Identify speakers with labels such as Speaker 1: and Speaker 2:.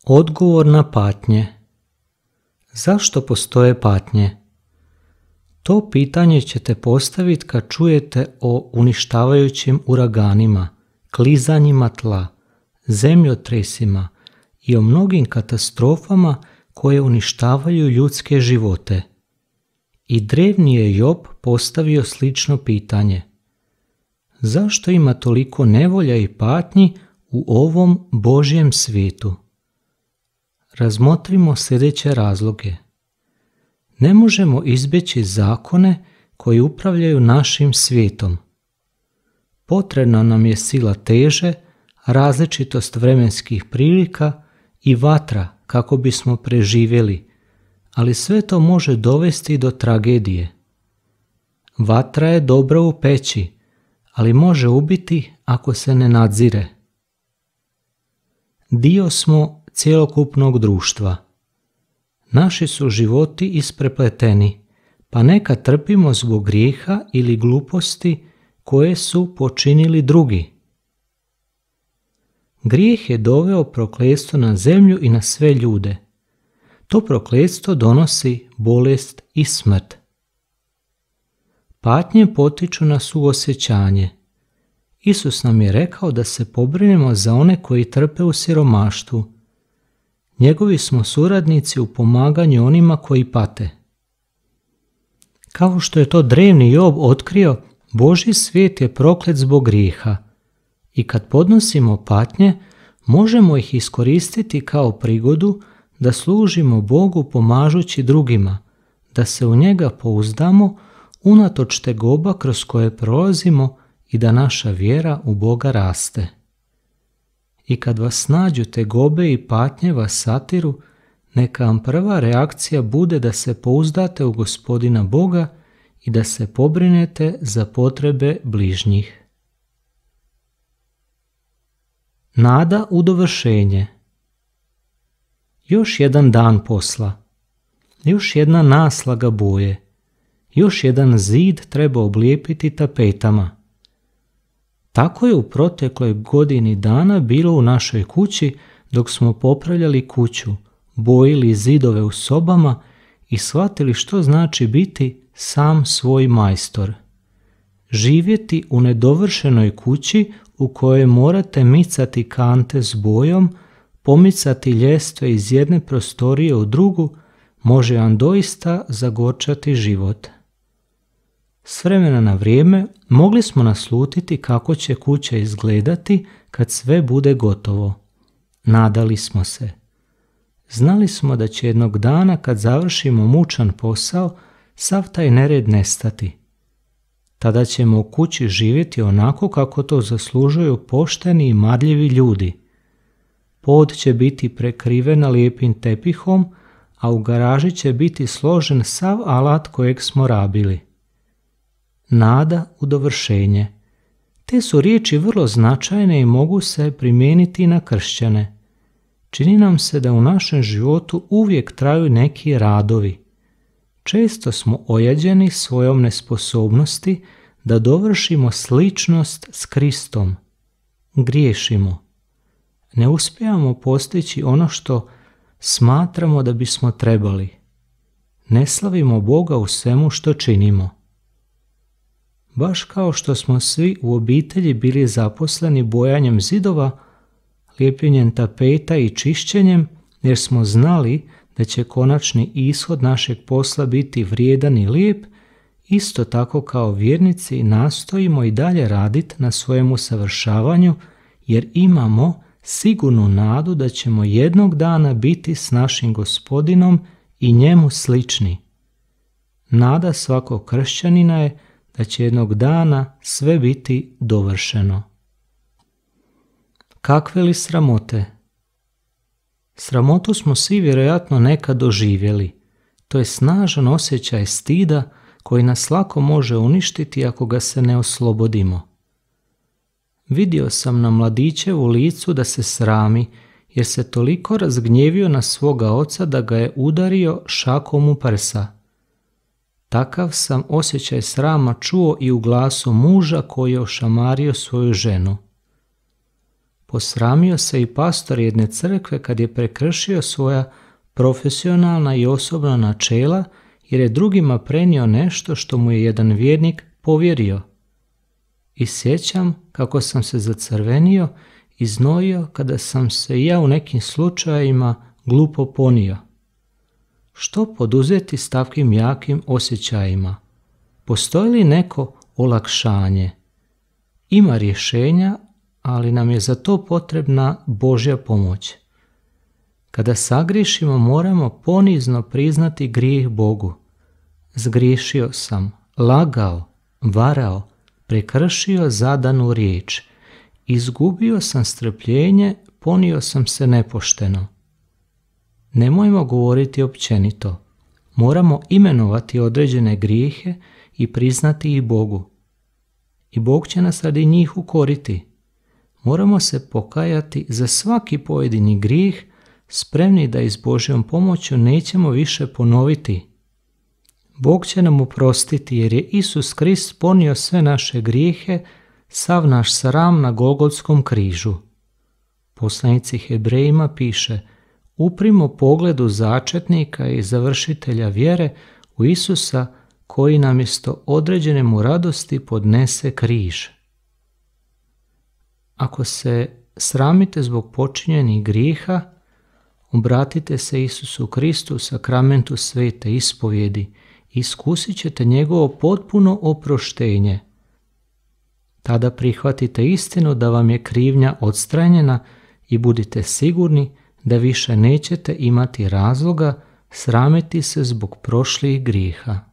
Speaker 1: Odgovor na patnje. Zašto postoje patnje? To pitanje ćete postaviti kad čujete o uništavajućim uraganima, klizanjima tla, zemljotresima i o mnogim katastrofama koje uništavaju ljudske živote. I drevni je Job postavio slično pitanje. Zašto ima toliko nevolja i patnji u ovom Božjem svijetu? Razmotrimo sljedeće razloge. Ne možemo izbjeći zakone koji upravljaju našim svijetom. Potrebna nam je sila teže, različitost vremenskih prilika i vatra kako bismo preživjeli, ali sve to može dovesti do tragedije. Vatra je dobra u peći, ali može ubiti ako se ne nadzire. Dio smo cjelokupnog društva. Naši su životi isprepleteni, pa nekad trpimo zbog grijeha ili gluposti koje su počinili drugi. Grijeh je doveo prokletstvo na zemlju i na sve ljude. To prokletstvo donosi bolest i smrt. Patnje potiču na suosjećanje. Isus nam je rekao da se pobrinemo za one koji trpe u siromaštvu. Njegovi smo suradnici u pomaganju onima koji pate. Kao što je to drevni Job otkrio, Božji svijet je proklet zbog grijeha. I kad podnosimo patnje, možemo ih iskoristiti kao prigodu da služimo Bogu pomažući drugima, da se u njega pouzdamo unatoč tegoba kroz koje prolazimo i da naša vjera u Boga raste. I kad vas nađu tegobe i patnje vas satiru, neka vam prva reakcija bude da se pouzdate u Gospodina Boga i da se pobrinete za potrebe bližnjih. Nada u dovršenje. Još jedan dan posla. Još jedna naslaga boje. Još jedan zid treba oblijepiti tapetama. Tako je u protekloj godini dana bilo u našoj kući dok smo popravljali kuću, bojili zidove u sobama i shvatili što znači biti sam svoj majstor. Živjeti u nedovršenoj kući u kojoj morate micati kante s bojom, pomicati ljestve iz jedne prostorije u drugu, može vam doista zagorčati život. S vremena na vrijeme mogli smo naslutiti kako će kuća izgledati kad sve bude gotovo. Nadali smo se. Znali smo da će jednog dana kad završimo mučan posao, sav taj nered nestati. Tada ćemo u kući živjeti onako kako to zaslužuju pošteni i marljivi ljudi. Pod će biti prekriven lijepim tepihom, a u garaži će biti složen sav alat kojeg smo rabili. Nada u dovršenje. Te su riječi vrlo značajne i mogu se primijeniti na kršćane. Čini nam se da u našem životu uvijek traju neki radovi. Često smo ojađeni svojom nesposobnosti da dovršimo sličnost s Kristom. Griješimo. Ne uspijemo postići ono što smatramo da bismo trebali. Ne slavimo Boga u svemu što činimo. Baš kao što smo svi u obitelji bili zaposleni bojanjem zidova, lijepljenjem tapeta i čišćenjem, jer smo znali da će konačni ishod našeg posla biti vrijedan i lijep, isto tako kao vjernici nastojimo i dalje raditi na svojem usavršavanju, jer imamo sigurnu nadu da ćemo jednog dana biti s našim Gospodinom i njemu slični. Nada svakog kršćanina je da će jednog dana sve biti dovršeno. Kakve li sramote? Sramotu smo svi vjerojatno nekad doživjeli. To je snažan osjećaj stida koji nas lako može uništiti ako ga se ne oslobodimo. Vidio sam na mladićevu licu da se srami, jer se toliko razgnjevio na svoga oca da ga je udario šakom u prsa. Takav sam osjećaj srama čuo i u glasu muža koji je ošamario svoju ženu. Posramio se i pastor jedne crkve kad je prekršio svoja profesionalna i osobna načela jer je drugima prenio nešto što mu je jedan vjernik povjerio. I sjećam kako sam se zacrvenio i znojio kada sam se i ja u nekim slučajevima glupo ponio. Što poduzeti s takvim jakim osjećajima? Postoji li neko olakšanje? Ima rješenja, ali nam je za to potrebna Božja pomoć. Kada sagriješimo, moramo ponizno priznati grijeh Bogu. Zgriješio sam, lagao, varao, prekršio zadanu riječ. Izgubio sam strpljenje, ponio sam se nepošteno. Nemojmo govoriti općenito. Moramo imenovati određene grijehe i priznati ih Bogu. I Bog će nas radi njih ukoriti. Moramo se pokajati za svaki pojedini grijeh, spremni da i s Božjom pomoću nećemo više ponoviti. Bog će nam oprostiti jer je Isus Krist ponio sve naše grijehe, sav naš sram na Golgotskom križu. Poslanici Hebrejima piše: uprimo pogledu začetnika i završitelja vjere u Isusa koji namjesto određene mu radosti podnese križ. Ako se sramite zbog počinjenih grijeha, obratite se Isusu Kristu u sakramentu svete ispovjedi i iskusit ćete njegovo potpuno oproštenje. Tada prihvatite istinu da vam je krivnja odstranjena i budite sigurni da više nećete imati razloga sramiti se zbog prošlih grijeha.